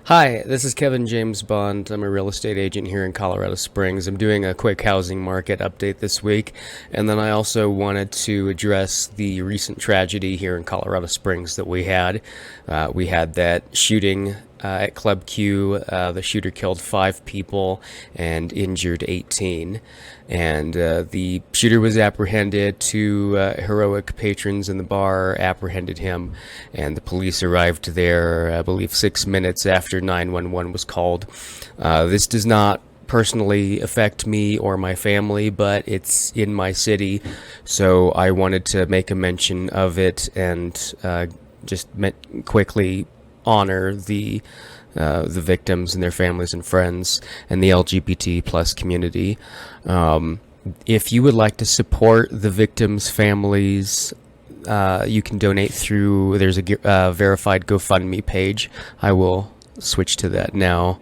Hi, this is Kevin James Bond. I'm a real estate agent here in Colorado Springs. I'm doing a quick housing market update this week, and then I also wanted to address the recent tragedy here in Colorado Springs that we had. We had that shooting at Club Q. The shooter killed 5 people and injured 18. And the shooter was apprehended. 2 heroic patrons in the bar apprehended him, and the police arrived there, I believe, 6 minutes after 911 was called. This does not personally affect me or my family, but it's in my city, so I wanted to make a mention of it and quickly honor the victims and their families and friends and the LGBT plus community. If you would like to support the victims' families, you can donate through, there's a verified GoFundMe page. I will switch to that now.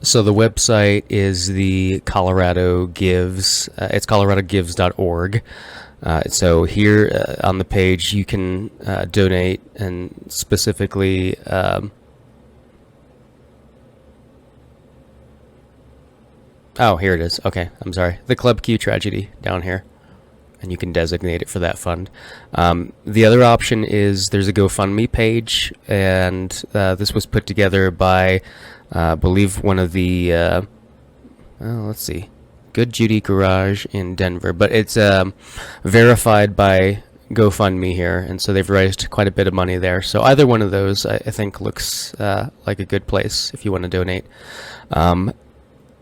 So the website is the Colorado Gives. It's coloradogives.org. So here on the page you can donate, and specifically oh, here it is. Okay, I'm sorry. The Club Q tragedy down here, and you can designate it for that fund. The other option is there's a GoFundMe page, and this was put together by, I believe, one of the, let's see, Good Judy Garage in Denver, but it's verified by GoFundMe here, and so they've raised quite a bit of money there. So either one of those, I think, looks like a good place if you want to donate.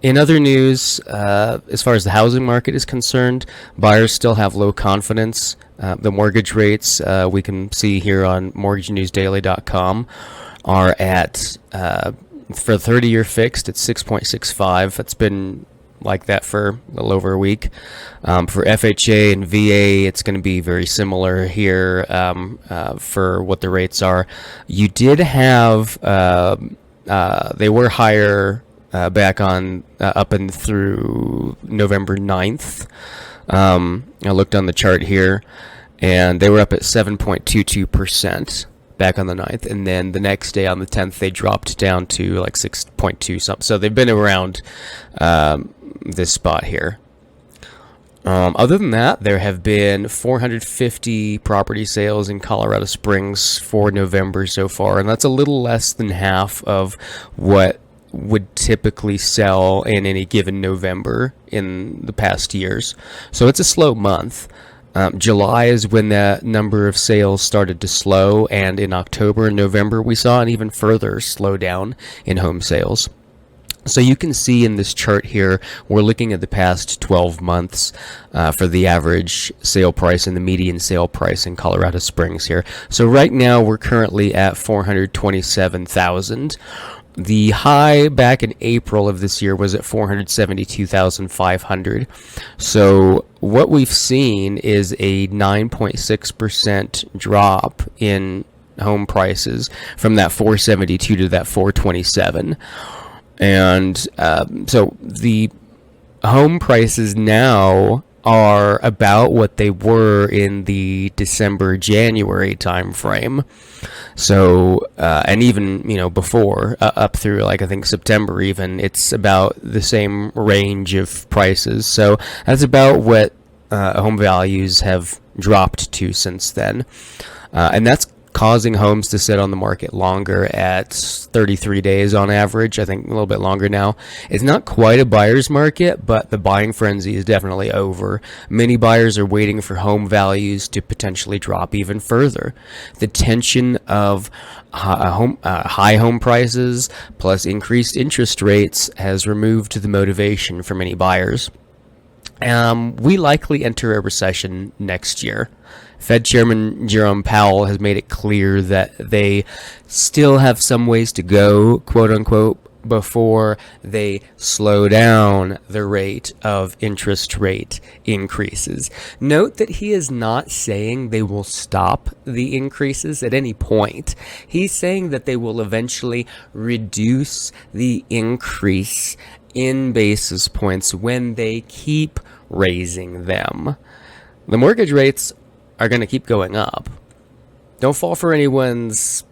In other news, as far as the housing market is concerned, buyers still have low confidence. The mortgage rates we can see here on mortgagenewsdaily.com are at, for 30-year fixed, it's 6.65. That's been like that for a little over a week. For FHA and VA, it's going to be very similar here for what the rates are. You did have, they were higher back on up and through November 9th. I looked on the chart here, and they were up at 7.22% back on the 9th, and then the next day on the 10th they dropped down to like 6.2 something. So they've been around this spot here. Other than that, there have been 450 property sales in Colorado Springs for November so far, and that's a little less than half of what would typically sell in any given November in the past years. So it's a slow month. July is when that number of sales started to slow, and in October and November we saw an even further slowdown in home sales. So you can see in this chart here, we're looking at the past 12 months for the average sale price and the median sale price in Colorado Springs here. So right now we're currently at 427,000. The high back in April of this year was at 472,500. So what we've seen is a 9.6% drop in home prices from that 472 to that 427. And so the home prices now are about what they were in the December-January time frame. So, and even, before, up through, like, I think September even, it's about the same range of prices. So that's about what home values have dropped to since then. And that's causing homes to sit on the market longer at 33 days on average. I think a little bit longer now. It's not quite a buyer's market, but the buying frenzy is definitely over. Many buyers are waiting for home values to potentially drop even further. The tension of high home prices plus increased interest rates has removed the motivation for many buyers. We likely enter a recession next year. Fed Chairman Jerome Powell has made it clear that they still have some ways to go, quote unquote, before they slow down the rate of interest rate increases. Note that he is not saying they will stop the increases at any point. He's saying that they will eventually reduce the increase in basis points when they keep raising them. The mortgage rates are going to keep going up. Don't fall for anyone's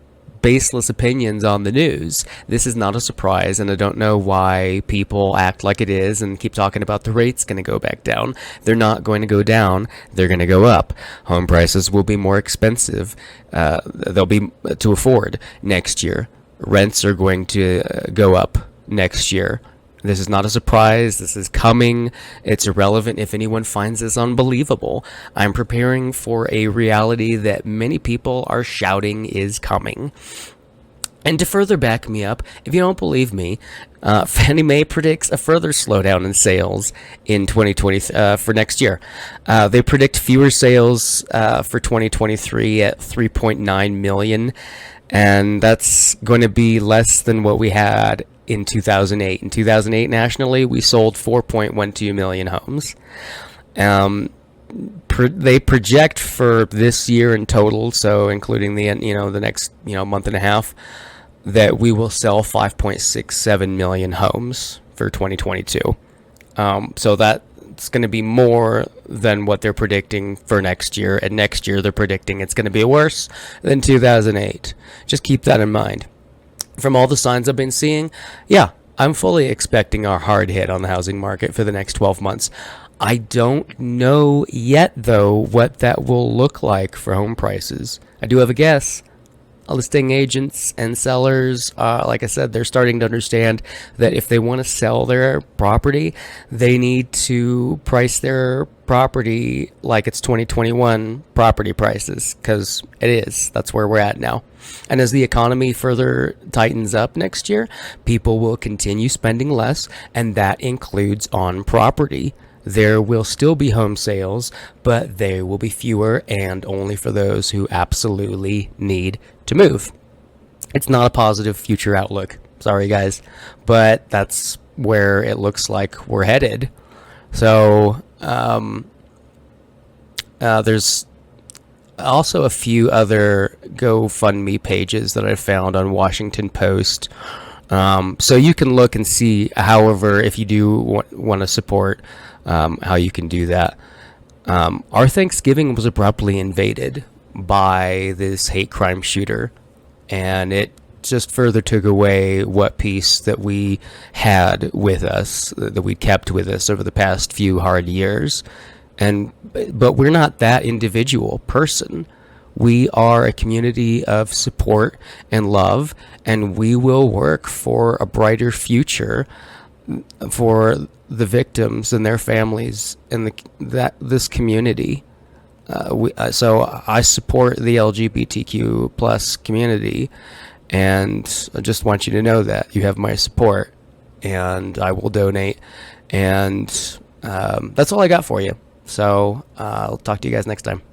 baseless opinions on the news. This is not a surprise, and I don't know why people act like it is and keep talking about the rate's going to go back down. They're not going to go down. They're going to go up. Home prices will be more expensive. They'll be to afford next year. Rents are going to go up next year. This is not a surprise. This is coming. It's irrelevant if anyone finds this unbelievable. I'm preparing for a reality that many people are shouting is coming. And to further back me up, if you don't believe me, Fannie Mae predicts a further slowdown in sales in 2020 for next year. They predict fewer sales for 2023 at 3.9 million, and that's going to be less than what we had in 2008. In 2008, nationally, we sold 4.12 million homes. They project for this year in total, so including the next month and a half, that we will sell 5.67 million homes for 2022. So that's going to be more than what they're predicting for next year. And next year, they're predicting it's going to be worse than 2008. Just keep that in mind. From all the signs I've been seeing, yeah, I'm fully expecting our hard hit on the housing market for the next 12 months. I don't know yet, though, what that will look like for home prices. I do have a guess. Listing agents and sellers, like I said, they're starting to understand that if they want to sell their property, they need to price their property like it's 2021 property prices, because it is. That's where we're at now. And as the economy further tightens up next year, people will continue spending less, and that includes on property. There will still be home sales, but they will be fewer and only for those who absolutely need to move. It's not a positive future outlook. Sorry, guys, but that's where it looks like we're headed. So there's also a few other GoFundMe pages that I found on Washington Post. So you can look and see, however, if you do want to support, how you can do that. Our Thanksgiving was abruptly invaded by this hate crime shooter, and it just further took away what peace that we had with us, that we kept with us over the past few hard years. But we're not that individual person. We are a community of support and love, and we will work for a brighter future for the victims and their families in this community. So I support the LGBTQ plus community, and I just want you to know that you have my support, and I will donate. And that's all I got for you. So I'll talk to you guys next time.